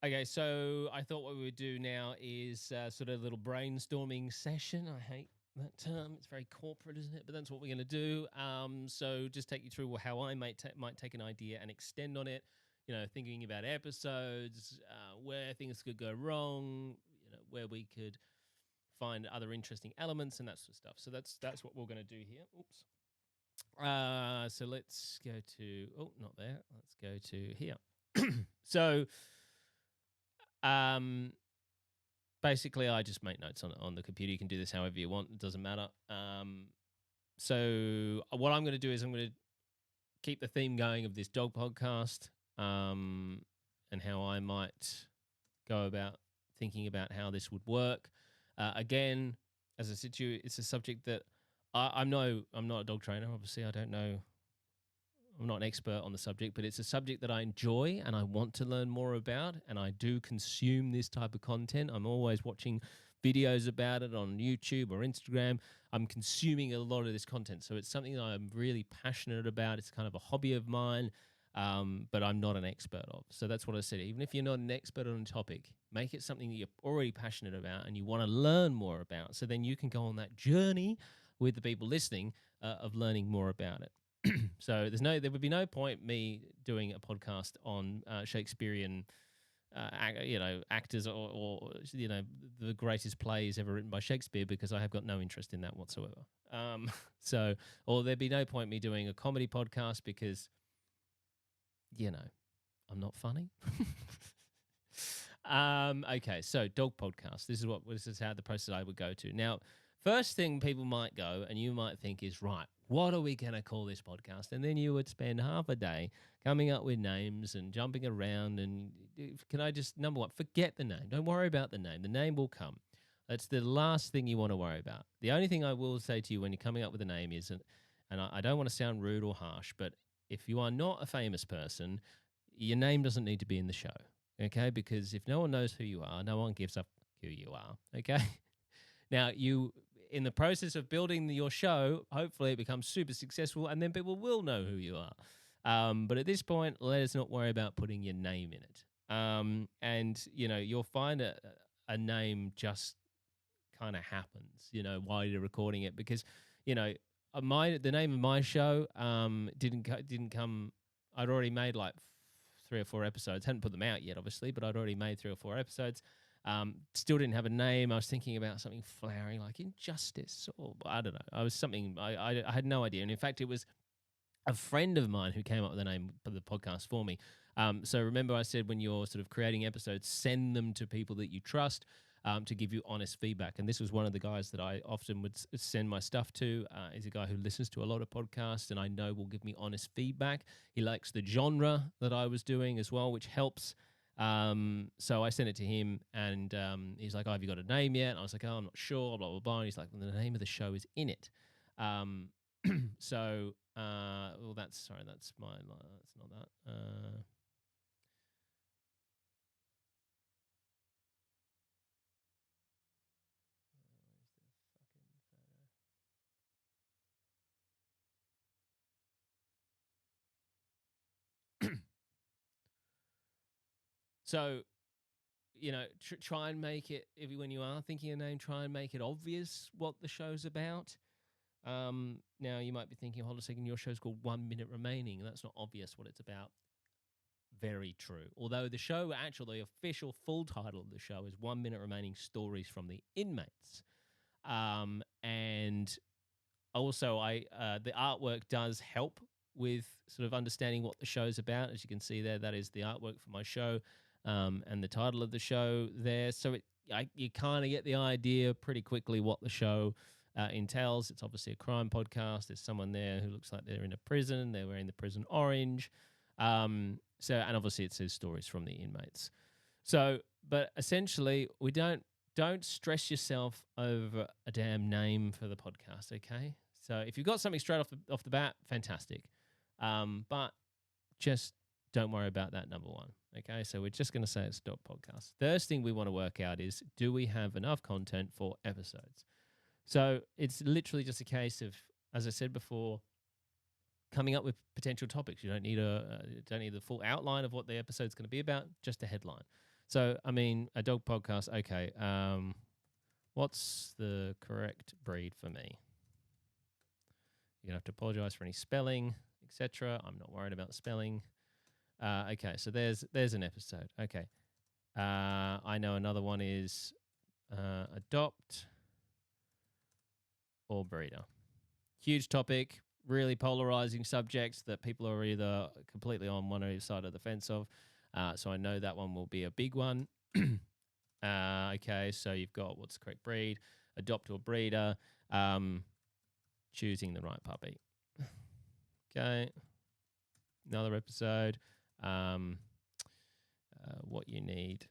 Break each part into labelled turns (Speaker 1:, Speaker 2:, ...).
Speaker 1: Okay, so I thought what we would do now is sort of a little brainstorming session. I hate that term; it's very corporate, isn't it? But that's what we're going to do. So just take you through how I might take an idea and extend on it. You know, thinking about episodes, where things could go wrong. You know, where we could find other interesting elements and that sort of stuff. So that's what we're going to do here. Oops. So let's go to not there. Let's go to here. So um basically I just make notes on the computer. You can do this however you want, it doesn't matter. So what I'm going to do is I'm going to keep the theme going of this dog podcast, and how I might go about thinking about how this would work. Again, as I said to you, it's a subject that I'm not a dog trainer. Obviously, I don't know. I'm not an expert on the subject, but it's a subject that I enjoy and I want to learn more about. And I do consume this type of content. I'm always watching videos about it on YouTube or Instagram. I'm consuming a lot of this content. So it's something that I'm really passionate about. It's kind of a hobby of mine, but I'm not an expert of. So that's what I said. Even if you're not an expert on a topic, make it something that you're already passionate about and you want to learn more about. So then you can go on that journey with the people listening of learning more about it. So there would be no point me doing a podcast on Shakespearean, actors or the greatest plays ever written by Shakespeare, because I have got no interest in that whatsoever. Or there'd be no point me doing a comedy podcast because, I'm not funny. Okay, so dog podcast. This is how the process I would go to. Now, first thing people might go and you might think is, right, what are we going to call this podcast? And then you would spend half a day coming up with names and jumping around. And can I just, number one, forget the name. Don't worry about the name. The name will come. That's the last thing you want to worry about. The only thing I will say to you when you're coming up with a name is, and I don't want to sound rude or harsh, but if you are not a famous person, your name doesn't need to be in the show. Okay, because if no one knows who you are, no one gives up who you are. Okay. Now, in the process of building your show, hopefully it becomes super successful and then people will know who you are. But at this point, let us not worry about putting your name in it. And, you'll find a name just kind of happens, while you're recording it, because, the name of my show didn't come. I'd already made like 3 or 4 episodes. Hadn't put them out yet, obviously, but I'd already made 3 or 4 episodes. Still didn't have a name. I was thinking about something flowery like Injustice, or I don't know. I had no idea. And in fact, it was a friend of mine who came up with the name for the podcast for me. So remember I said when you're sort of creating episodes, send them to people that you trust, to give you honest feedback. And this was one of the guys that I often would send my stuff to. He's a guy who listens to a lot of podcasts and I know will give me honest feedback. He likes the genre that I was doing as well, which helps. So I sent it to him and he's like, oh, have you got a name yet? And I was like, oh, I'm not sure, blah, blah, blah. And he's like, well, the name of the show is in it. So, that's my, that's not that. So, try and make it, when you are thinking a name, try and make it obvious what the show's about. Now you might be thinking, hold on a second, your show's called 1 Minute Remaining, and that's not obvious what it's about. Very true. Although the official full title of the show is 1 Minute Remaining Stories from the Inmates. And also, the artwork does help with sort of understanding what the show's about. As you can see there, that is the artwork for my show, and the title of the show there. So you kind of get the idea pretty quickly what the show entails. It's obviously a crime podcast. There's someone there who looks like they're in a prison. They're wearing the prison orange. And obviously it says stories from the inmates. So, but essentially, we don't stress yourself over a damn name for the podcast, okay? So if you've got something straight off the bat, fantastic. But just don't worry about that, number one, okay? So we're just going to say it's Dog Podcast. First thing we want to work out is, do we have enough content for episodes? So it's literally just a case of, as I said before, coming up with potential topics. You don't need the full outline of what the episode's going to be about, just a headline. So, I mean, a dog podcast. Okay. What's the correct breed for me? You're gonna have to apologize for any spelling, etc. I'm not worried about the spelling. Okay, so there's an episode. Okay. I know another one is adopt or breeder. Huge topic, really polarizing subjects that people are either completely on one or the other side of the fence of. So I know that one will be a big one. Okay, so you've got what's the correct breed, adopt or breeder, choosing the right puppy. Okay, another episode. What you need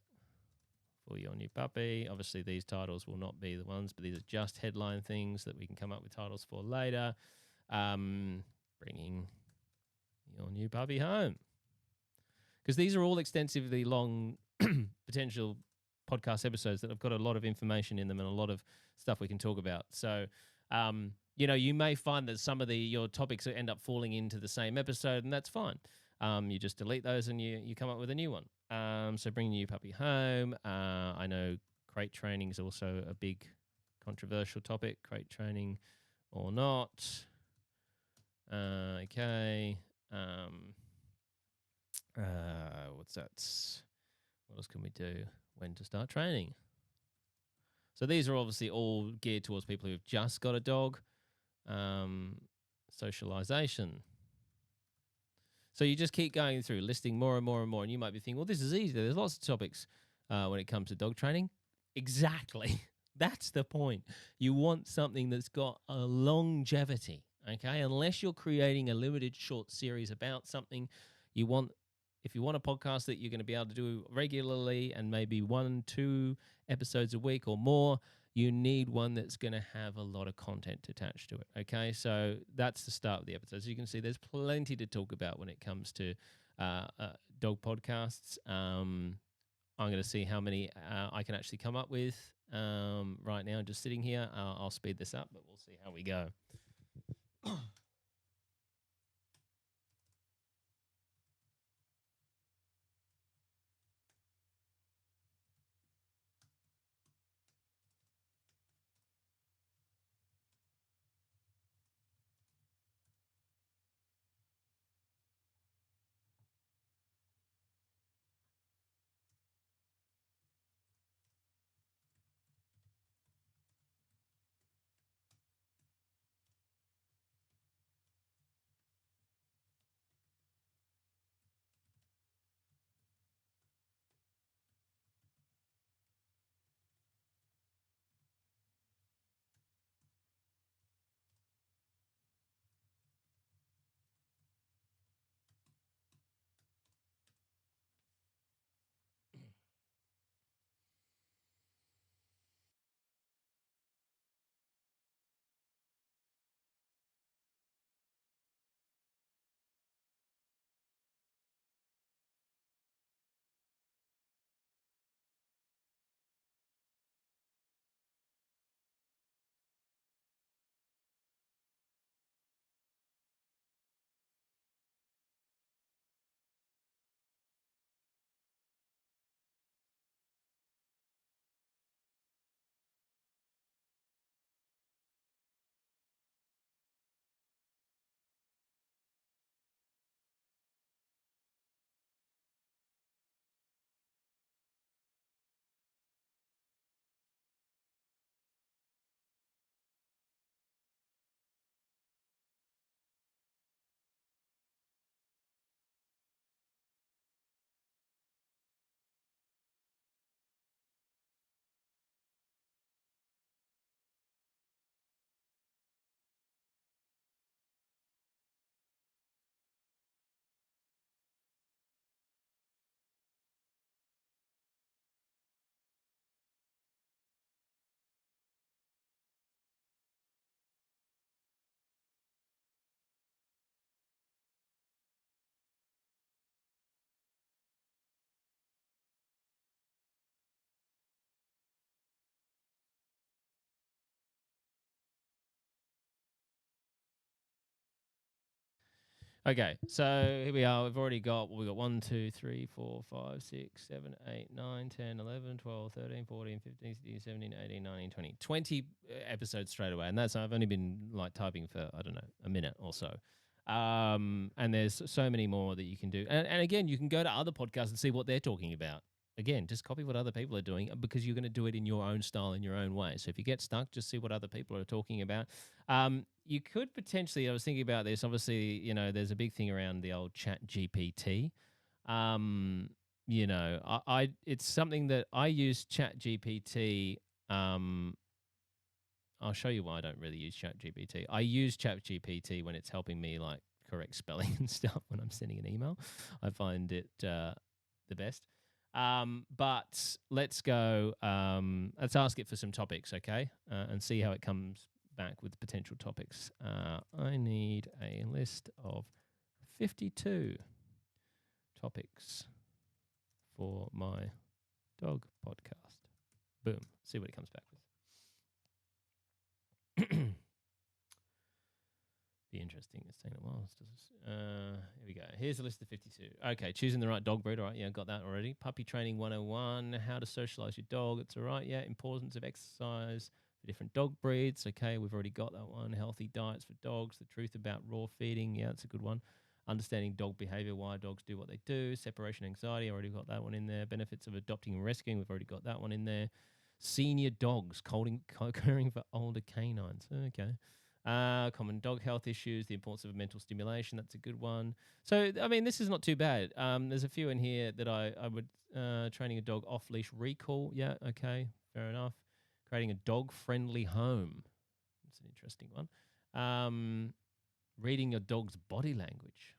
Speaker 1: for your new puppy. Obviously, these titles will not be the ones, but these are just headline things that we can come up with titles for later. Bringing your new puppy home. Because these are all extensively long potential podcast episodes that have got a lot of information in them and a lot of stuff we can talk about. So, you may find that some of your topics end up falling into the same episode, and that's fine. You just delete those and you come up with a new one. So bringing your puppy home. I know crate training is also a big controversial topic. Crate training or not. Okay. What's that? What else can we do? When to start training? So these are obviously all geared towards people who've just got a dog. Socialization. So you just keep going through, listing more and more and more, and you might be thinking, well, this is easy. There's lots of topics when it comes to dog training. Exactly. That's the point. You want something that's got a longevity, okay? Unless you're creating a limited short series about something, if you want a podcast that you're going to be able to do regularly and maybe 1-2 episodes a week or more, you need one that's going to have a lot of content attached to it. Okay, so that's the start of the episode. So you can see there's plenty to talk about when it comes to dog podcasts. I'm going to see how many I can actually come up with right now. Just sitting here, I'll speed this up, but we'll see how we go. Okay, so here we are. We've already got, well, we've got 1, 2, 3, 4, 5, 6, 7, 8, 9, 10, 11, 12, 13, 14, 15, 16, 17, 18, 19, 20. 20 episodes straight away. And that's, I've only been like typing for, I don't know, a minute or so. And there's so many more that you can do. And again, you can go to other podcasts and see what they're talking about. Again, just copy what other people are doing because you're going to do it in your own style, in your own way. So if you get stuck, just see what other people are talking about. You could potentially, I was thinking about this, obviously, there's a big thing around the old chat GPT. It's something that I use chat GPT. I'll show you why I don't really use chat GPT. I use chat GPT when it's helping me like correct spelling and stuff when I'm sending an email. I find it the best. But let's go, let's ask it for some topics, okay? And see how it comes back with potential topics. I need a list of 52 topics for my dog podcast. Boom. See what it comes back with. Be interesting. It's taking a while. Here we go. Here's a list of 52. Okay, choosing the right dog breed. All right, yeah, got that already. Puppy training 101. How to socialize your dog. It's all right, yeah. Importance of exercise for different dog breeds. Okay, we've already got that one. Healthy diets for dogs. The truth about raw feeding. Yeah, that's a good one. Understanding dog behavior, why dogs do what they do. Separation anxiety. Already got that one in there. Benefits of adopting and rescuing. We've already got that one in there. Senior dogs, caring for older canines. Okay. Common dog health issues, the importance of mental stimulation. That's a good one. So, I mean, this is not too bad. There's a few in here that I would, training a dog off leash recall. Yeah, okay, fair enough. Creating a dog friendly home. That's an interesting one. Reading your dog's body language.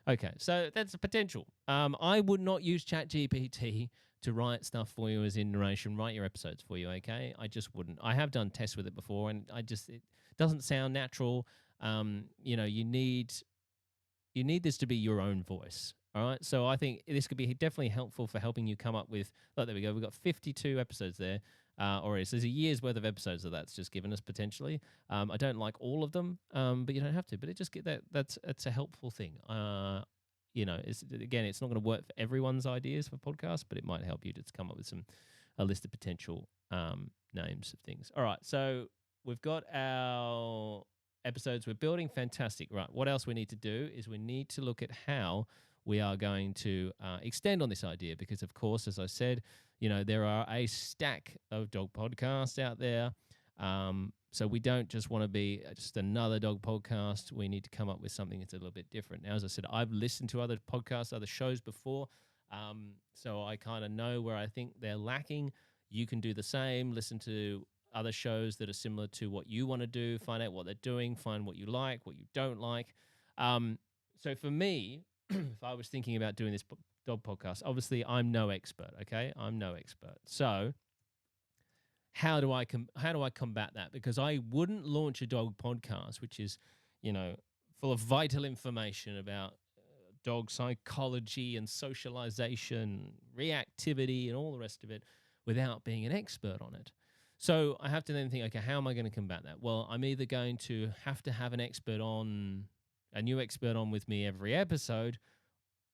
Speaker 1: Okay, so that's a potential. I would not use ChatGPT to write stuff for you as in narration, write your episodes for you, okay? I just wouldn't. I have done tests with it before, and it doesn't sound natural. You need this to be your own voice, all right? So I think this could be definitely helpful for helping you come up with, there we go, we've got 52 episodes there. Already. So there's a year's worth of episodes that's just given us potentially. I don't like all of them, but you don't have to. But it just that's a helpful thing. It's not going to work for everyone's ideas for podcasts, but it might help you to come up with a list of potential names of things. All right, so we've got our episodes we're building. Fantastic. Right, what else we need to do is we need to look at how we are going to extend on this idea because, of course, as I said, there are a stack of dog podcasts out there. So we don't just want to be just another dog podcast. We need to come up with something that's a little bit different. Now, as I said, I've listened to other podcasts, other shows before. So I kind of know where I think they're lacking. You can do the same. Listen to other shows that are similar to what you want to do. Find out what they're doing. Find what you like, what you don't like. So for me, if I was thinking about doing this dog podcast, obviously I'm no expert, okay? I'm no expert. So how do I combat that? Because I wouldn't launch a dog podcast, which is, full of vital information about dog psychology and socialization, reactivity, and all the rest of it without being an expert on it. So I have to then think, okay, how am I going to combat that? Well, I'm either going to have a new expert on with me every episode,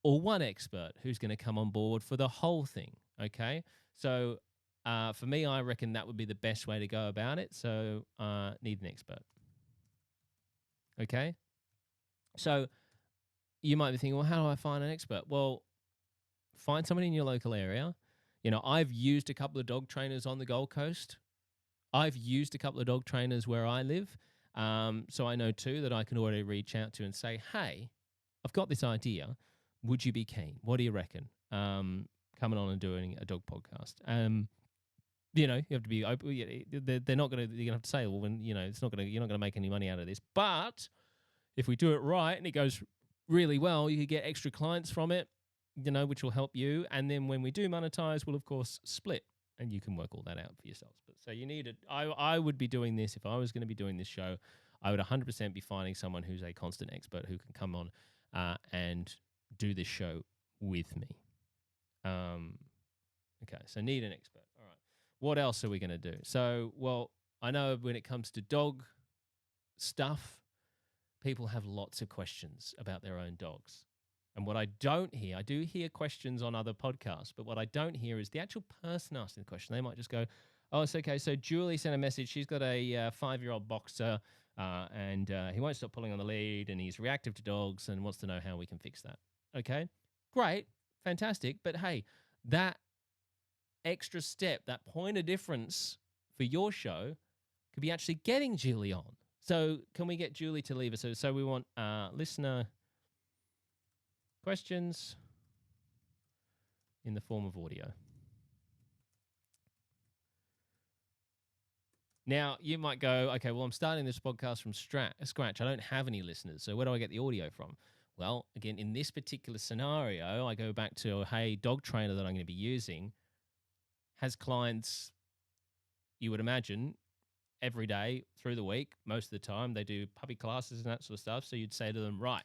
Speaker 1: or one expert who's going to come on board for the whole thing, okay? So for me, I reckon that would be the best way to go about it. So need an expert, okay? So you might be thinking, well, how do I find an expert? Well, find someone in your local area. I've used a couple of dog trainers on the Gold Coast. I've used a couple of dog trainers where I live. So I know too that I can already reach out to and say, hey, I've got this idea. Would you be keen? What do you reckon? Coming on and doing a dog podcast. You have to be open. They're not going to. You're going to have to say, well, when it's not going to. You're not going to make any money out of this. But if we do it right and it goes really well, you could get extra clients from it. Which will help you. And then when we do monetize, we'll of course split, and you can work all that out for yourselves. But so you need it. I would be doing this if I was going to be doing this show. I would 100% be finding someone who's a constant expert who can come on and do this show with me. Okay, so need an expert. All right. What else are we going to do? So, well, I know when it comes to dog stuff, people have lots of questions about their own dogs. And what I don't hear, I do hear questions on other podcasts, but what I don't hear is the actual person asking the question. They might just go, oh, it's okay. So Julie sent a message. She's got a 5-year-old boxer and he won't stop pulling on the lead and he's reactive to dogs and wants to know how we can fix that. Okay, great, fantastic. But hey, that extra step, that point of difference for your show could be actually getting Julie on. So can we get Julie to leave us? So we want listener questions in the form of audio. Now, you might go, okay, well, I'm starting this podcast from scratch. I don't have any listeners. So where do I get the audio from? Well, again, in this particular scenario, I go back to, hey, dog trainer that I'm going to be using has clients, you would imagine, every day through the week. Most of the time, they do puppy classes and that sort of stuff. So you'd say to them, right,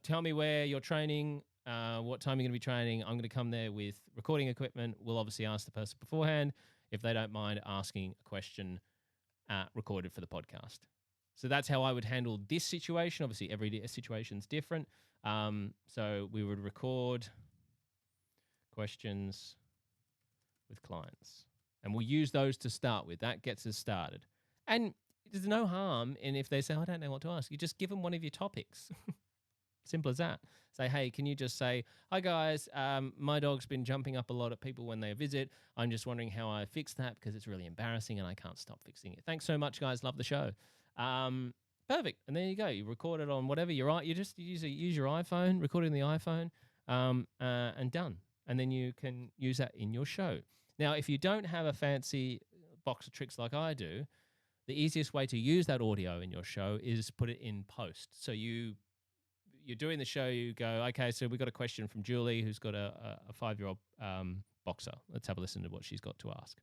Speaker 1: tell me where you're training, what time you're going to be training. I'm going to come there with recording equipment. We'll obviously ask the person beforehand if they don't mind asking a question recorded for the podcast. So that's how I would handle this situation. Obviously, every situation's different. So we would record questions with clients. And we'll use those to start with. That gets us started. And there's no harm in if they say, I don't know what to ask. You just give them one of your topics. Simple as that. Say, hey, can you just say, hi guys, my dog's been jumping up a lot at people when they visit. I'm just wondering how I fix that because it's really embarrassing and I can't stop fixing it. Thanks so much, guys. Love the show. Perfect. And there you go. You record it on whatever you're right. You just use your iPhone, record it in the iPhone, and done. And then you can use that in your show. Now, if you don't have a fancy box of tricks like I do, the easiest way to use that audio in your show is put it in post. So you're doing the show, you go, okay, so we've got a question from Julie who's got a 5-year-old boxer. Let's have a listen to what she's got to ask.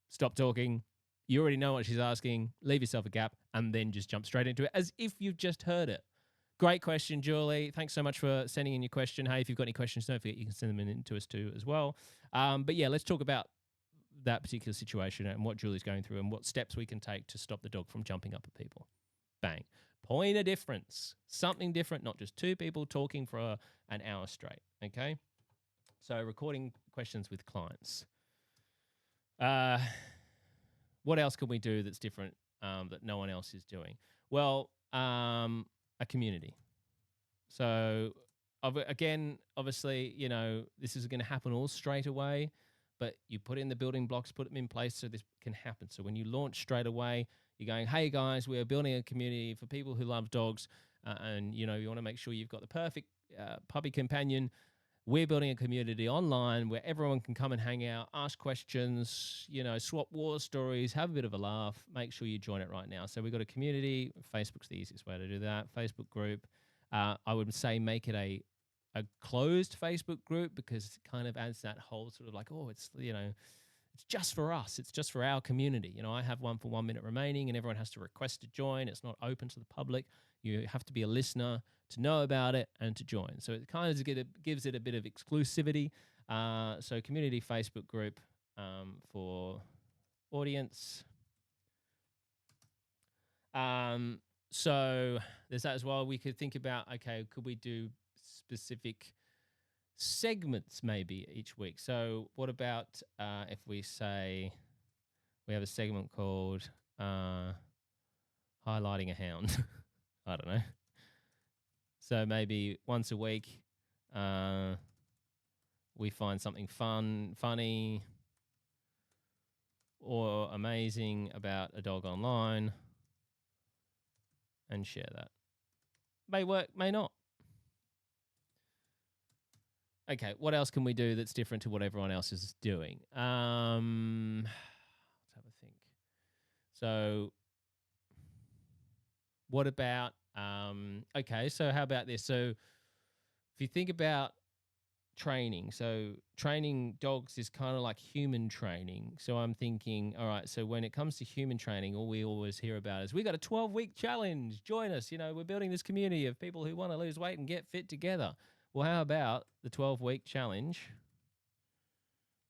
Speaker 1: Stop talking. You already know what she's asking. Leave yourself a gap and then just jump straight into it as if you've just heard it. Great question, Julie. Thanks so much for sending in your question. Hey, if you've got any questions, don't forget you can send them in to us too as well. But yeah, let's talk about that particular situation and what Julie's going through and what steps we can take to stop the dog from jumping up at people. Bang. Point of difference. Something different, not just two people talking for an hour straight, okay? So recording questions with clients. What else can we do that's different that no one else is doing? Well, a community. So again, obviously, you know, this is going to happen all straight away, but you put in the building blocks, put them in place so this can happen. So when you launch straight away, you're going, hey guys, we're building a community for people who love dogs, and you know, you want to make sure you've got the perfect puppy companion. We're building a community online where everyone can come and hang out, ask questions, you know, swap war stories, have a bit of a laugh. Make sure you join it right now. So we've got a community. Facebook's the easiest way to do that. Facebook group. I would say make it a closed Facebook group because it kind of adds that whole sort of like, oh, it's, you know, it's just for us. It's just for our community. You know, I have one for 1 minute remaining and everyone has to request to join. It's not open to the public. You have to be a listener to know about it and to join. So it kind of gives it a bit of exclusivity. So community Facebook group for audience. So there's that as well. We could think about, okay, could we do specific segments maybe each week? So what about if we say we have a segment called highlighting a hound? I don't know. So maybe once a week we find something funny or amazing about a dog online and share that. May work, may not. Okay, what else can we do that's different to what everyone else is doing? Let's have a think. So what about, okay, so how about this? So if you think about training, so training dogs is kind of like human training. So I'm thinking, all right, so when it comes to human training, all we always hear about is we got a 12-week challenge. Join us. You know, we're building this community of people who want to lose weight and get fit together. Well, how about the 12-week challenge?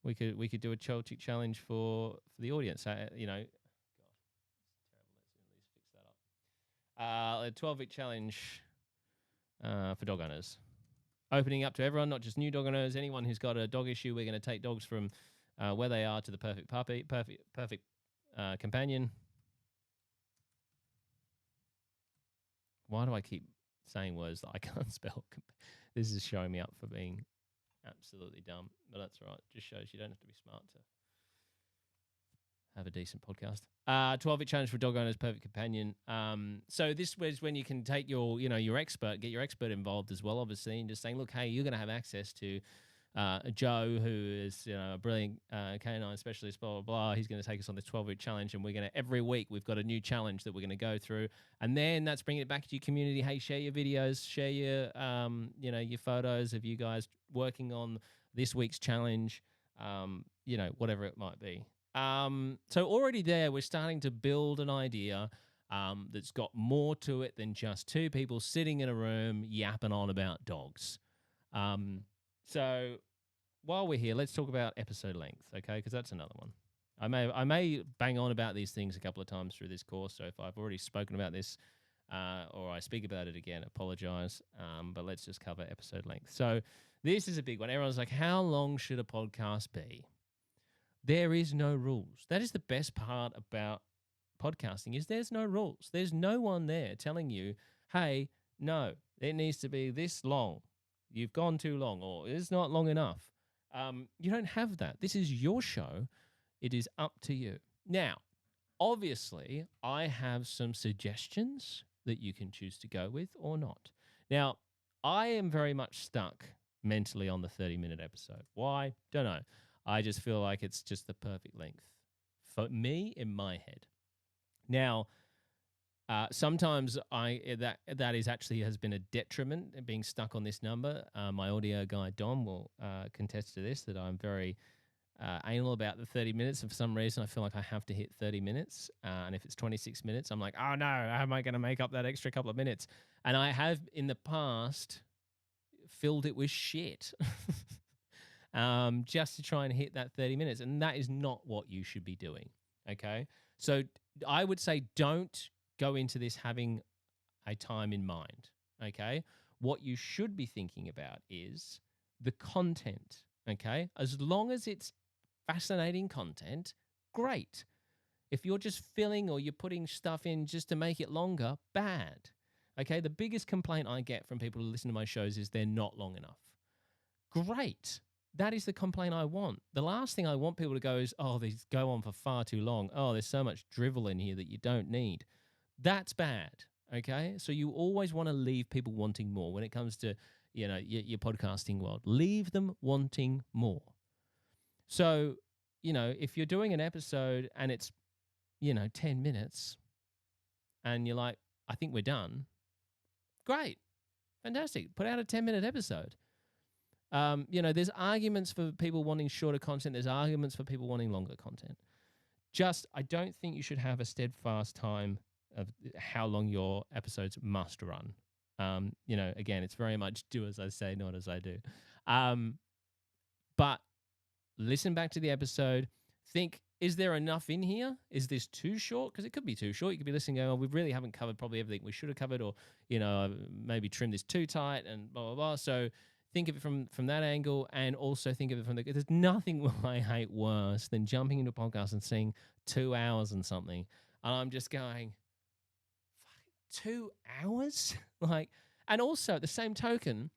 Speaker 1: We could do a 12-week challenge for the audience. You know, God, it's terrible. Let's at least fix A 12-week challenge for dog owners. Opening up to everyone, not just new dog owners, anyone who's got a dog issue. We're going to take dogs from where they are to the perfect puppy, perfect companion. Why do I keep saying words that I can't spell? This is showing me up for being absolutely dumb, but that's all right. Just shows you don't have to be smart to have a decent podcast. 12-week challenge for dog owners, perfect companion. So this was when you can take your expert, get your expert involved as well, obviously, and just saying, look, hey, you're going to have access to Joe, who is a brilliant canine specialist, blah, blah, blah. He's going to take us on this 12-week challenge, and we're going to, every week, we've got a new challenge that we're going to go through. And then that's bringing it back to your community. Hey, share your videos, share your, your photos of you guys working on this week's challenge, whatever it might be. So already there, we're starting to build an idea that's got more to it than just two people sitting in a room yapping on about dogs. So while we're here, let's talk about episode length, okay? Because that's another one. I may bang on about these things a couple of times through this course. So if I've already spoken about this or I speak about it again, apologize. But let's just cover episode length. So this is a big one. Everyone's like, how long should a podcast be? There is no rules. That is the best part about podcasting is there's no rules. There's no one there telling you, hey, no, it needs to be this long. You've gone too long or it's not long enough. You don't have that. This is your show. It is up to you. Now, obviously, I have some suggestions that you can choose to go with or not. Now, I am very much stuck mentally on the 30-minute episode. Why? Don't know. I just feel like it's just the perfect length for me in my head. Now, sometimes that is actually has been a detriment being stuck on this number. My audio guy Dom will contest to this that I'm very anal about the 30 minutes. And for some reason, I feel like I have to hit 30 minutes. And if it's 26 minutes, I'm like, oh no, how am I going to make up that extra couple of minutes? And I have in the past filled it with shit. Just to try and hit that 30 minutes. And that is not what you should be doing, okay? So I would say don't go into this having a time in mind, okay? What you should be thinking about is the content, okay? As long as it's fascinating content, great. If you're just filling or you're putting stuff in just to make it longer, bad, okay? The biggest complaint I get from people who listen to my shows is they're not long enough. Great. That is the complaint I want. The last thing I want people to go is, oh, these go on for far too long. Oh, there's so much drivel in here that you don't need. That's bad, okay? So you always want to leave people wanting more when it comes to, your podcasting world. Leave them wanting more. So, if you're doing an episode and it's, 10 minutes and you're like, I think we're done, great, fantastic. Put out a 10-minute episode. There's arguments for people wanting shorter content. There's arguments for people wanting longer content. I don't think you should have a steadfast time of how long your episodes must run. Again, it's very much do as I say, not as I do. But listen back to the episode. Think, is there enough in here? Is this too short? Because it could be too short. You could be listening going, oh, we really haven't covered probably everything we should have covered, or, maybe trim this too tight and blah, blah, blah. So think of it from that angle, and also think of it from there's nothing I hate worse than jumping into a podcast and seeing 2 hours and something. And I'm just going, 2 hours? And also at the same token,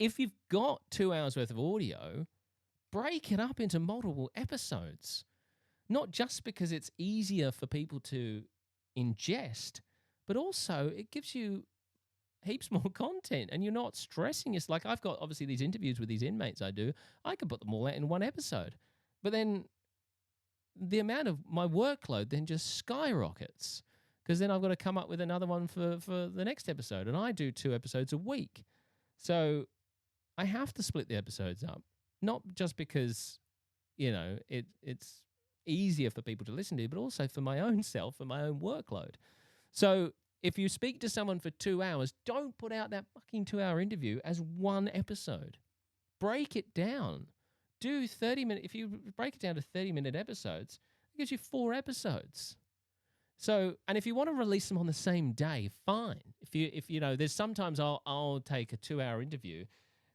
Speaker 1: if you've got 2 hours worth of audio, break it up into multiple episodes. Not just because it's easier for people to ingest, but also it gives you heaps more content and you're not stressing. It's like I've got obviously these interviews with these inmates I do. I can put them all out in one episode. But then the amount of my workload then just skyrockets because then I've got to come up with another one for the next episode. And I do 2 episodes a week. So I have to split the episodes up, not just because, it's easier for people to listen to, but also for my own self and my own workload. So if you speak to someone for 2 hours, don't put out that fucking 2-hour interview as one episode. Break it down. Do 30-minute. If you break it down to 30-minute episodes, it gives you 4 episodes. So, and if you want to release them on the same day, fine. If you know, there's sometimes I'll take a 2-hour interview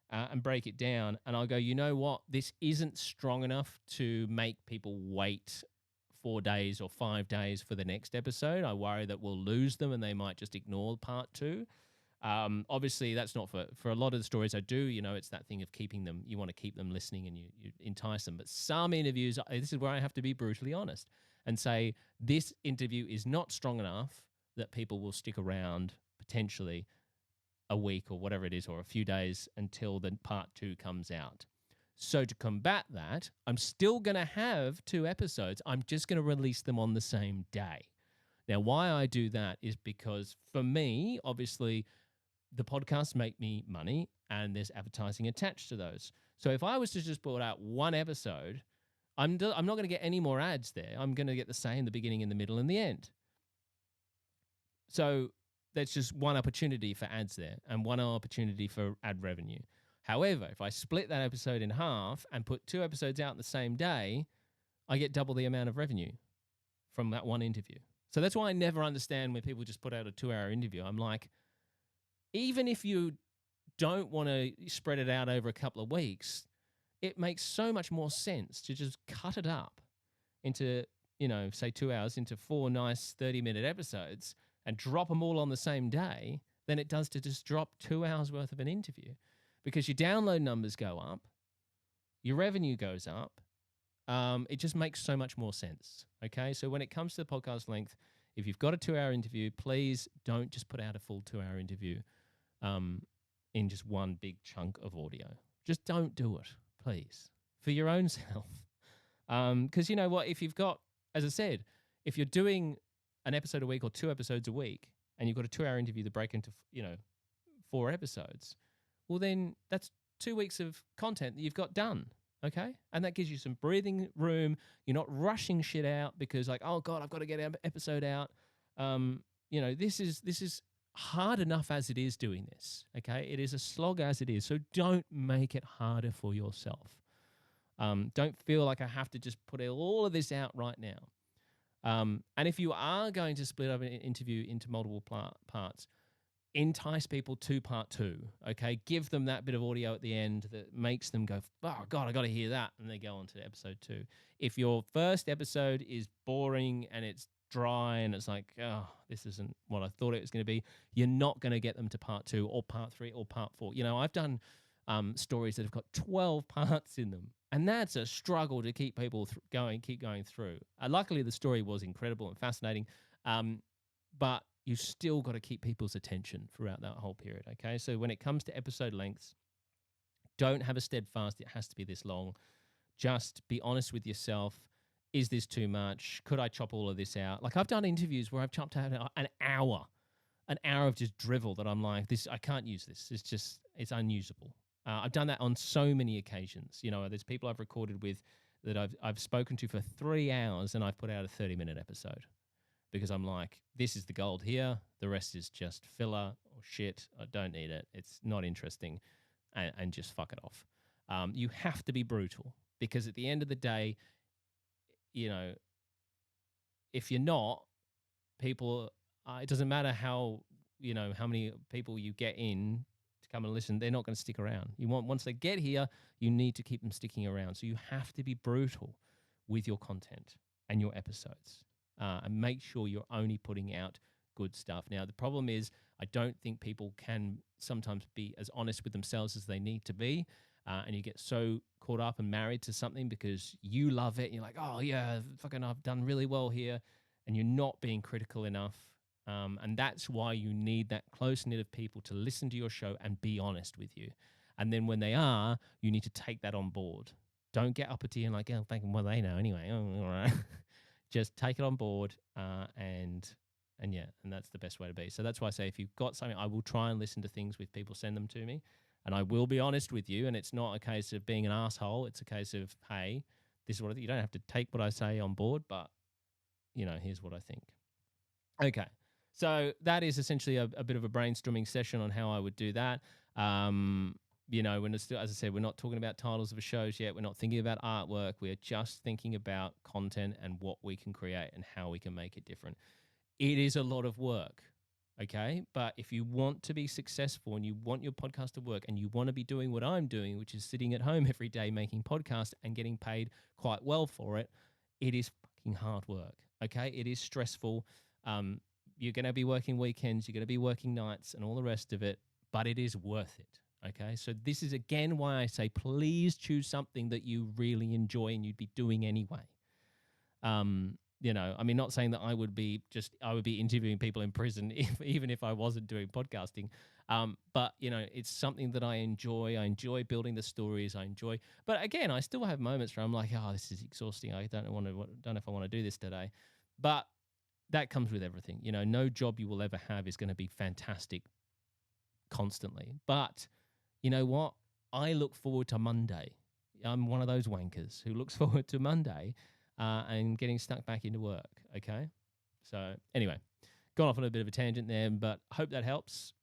Speaker 1: and break it down, and I'll go, you know what, this isn't strong enough to make people wait 4 days or 5 days for the next episode. I worry that we'll lose them and they might just ignore part 2. Obviously, that's not for a lot of the stories I do. You know, it's that thing of keeping them. You want to keep them listening and you entice them. But some interviews, this is where I have to be brutally honest and say this interview is not strong enough that people will stick around potentially a week or whatever it is, or a few days until the part 2 comes out. So to combat that, I'm still going to have 2 episodes. I'm just going to release them on the same day. Now, why I do that is because for me, obviously, the podcasts make me money and there's advertising attached to those. So if I was to just put out 1 episode, I'm not going to get any more ads there. I'm going to get the same, the beginning and the middle and the end. So that's just one opportunity for ads there and one opportunity for ad revenue. However, if I split that episode in half and put 2 episodes out the same day, I get double the amount of revenue from that one interview. So that's why I never understand when people just put out a 2-hour interview. I'm like, even if you don't want to spread it out over a couple of weeks, it makes so much more sense to just cut it up into, you know, say 2 hours into 4 nice 30-minute episodes and drop them all on the same day than it does to just drop 2 hours worth of an interview, because your download numbers go up, your revenue goes up. It just makes so much more sense. Okay. So when it comes to the podcast length, if you've got a 2-hour interview, please don't just put out a full 2-hour interview in just one big chunk of audio. Just don't do it, please, for your own self. Because you know what, if you've got, as I said, if you're doing an episode a week or 2 episodes a week and you've got a 2-hour interview to break into, 4 episodes, well, then that's 2 weeks of content that you've got done. Okay. And that gives you some breathing room. You're not rushing shit out because like, oh God, I've got to get an episode out. This is hard enough as it is doing this. Okay. It is a slog as it is. So don't make it harder for yourself. Don't feel like I have to just put all of this out right now. And if you are going to split up an interview into multiple parts, entice people to part 2, okay? Give them that bit of audio at the end that makes them go, oh, God, I got to hear that, and they go on to episode 2. If your first episode is boring and it's dry and it's like, oh, this isn't what I thought it was going to be, you're not going to get them to part 2 or part 3 or part 4. You know, I've done stories that have got 12 parts in them, and that's a struggle to keep people keep going through. Luckily, the story was incredible and fascinating, but you still got to keep people's attention throughout that whole period, okay? So when it comes to episode lengths, don't have a steadfast, it has to be this long. Just be honest with yourself. Is this too much? Could I chop all of this out? Like I've done interviews where I've chopped out an hour of just drivel that I'm like, I can't use this. It's unusable. I've done that on so many occasions. You know, there's people I've recorded with that I've spoken to for 3 hours and I've put out a 30-minute episode. Because I'm like, this is the gold here. The rest is just filler or shit. I don't need it. It's not interesting, and just fuck it off. You have to be brutal because at the end of the day, you know, if you're not, people, it doesn't matter how many people you get in to come and listen, they're not going to stick around. Once they get here, you need to keep them sticking around. So you have to be brutal with your content and your episodes. And make sure you're only putting out good stuff. Now, the problem is I don't think people can sometimes be as honest with themselves as they need to be. And you get so caught up and married to something because you love it. And you're like, oh, yeah, fucking I've done really well here. And you're not being critical enough. And that's why you need that close knit of people to listen to your show and be honest with you. And then when they are, you need to take that on board. Don't get uppity and like, oh, thinking, well, they know anyway. Oh, all right. Just take it on board, and that's the best way to be. So that's why I say if you've got something, I will try and listen to things if people send them to me, and I will be honest with you. And it's not a case of being an asshole. It's a case of, hey, this is what you don't have to take what I say on board, but here's what I think. Okay, so that is essentially a bit of a brainstorming session on how I would do that. When it's still, as I said, we're not talking about titles of shows yet. We're not thinking about artwork. We're just thinking about content and what we can create and how we can make it different. it is a lot of work. Okay. But if you want to be successful and you want your podcast to work and you want to be doing what I'm doing, which is sitting at home every day making podcasts and getting paid quite well for it, it is fucking hard work. Okay. It is stressful. You're going to be working weekends, you're going to be working nights and all the rest of it, but it is worth it. Okay. So this is again why I say, please choose something that you really enjoy and you'd be doing anyway. I mean, not saying that I would be interviewing people in prison even if I wasn't doing podcasting. But it's something that I enjoy. I enjoy building the stories. But again, I still have moments where I'm like, oh, this is exhausting. I don't know if I want to do this today. But that comes with everything. No job you will ever have is going to be fantastic constantly. But you know what? I look forward to Monday. I'm one of those wankers who looks forward to Monday and getting stuck back into work. Okay. So anyway, gone off on a bit of a tangent there, but hope that helps.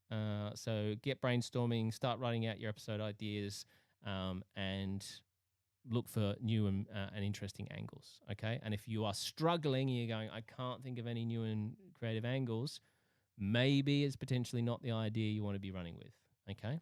Speaker 1: So get brainstorming, start writing out your episode ideas, and look for new and interesting angles. Okay. And if you are struggling and you're going, I can't think of any new and creative angles, maybe it's potentially not the idea you want to be running with. Okay.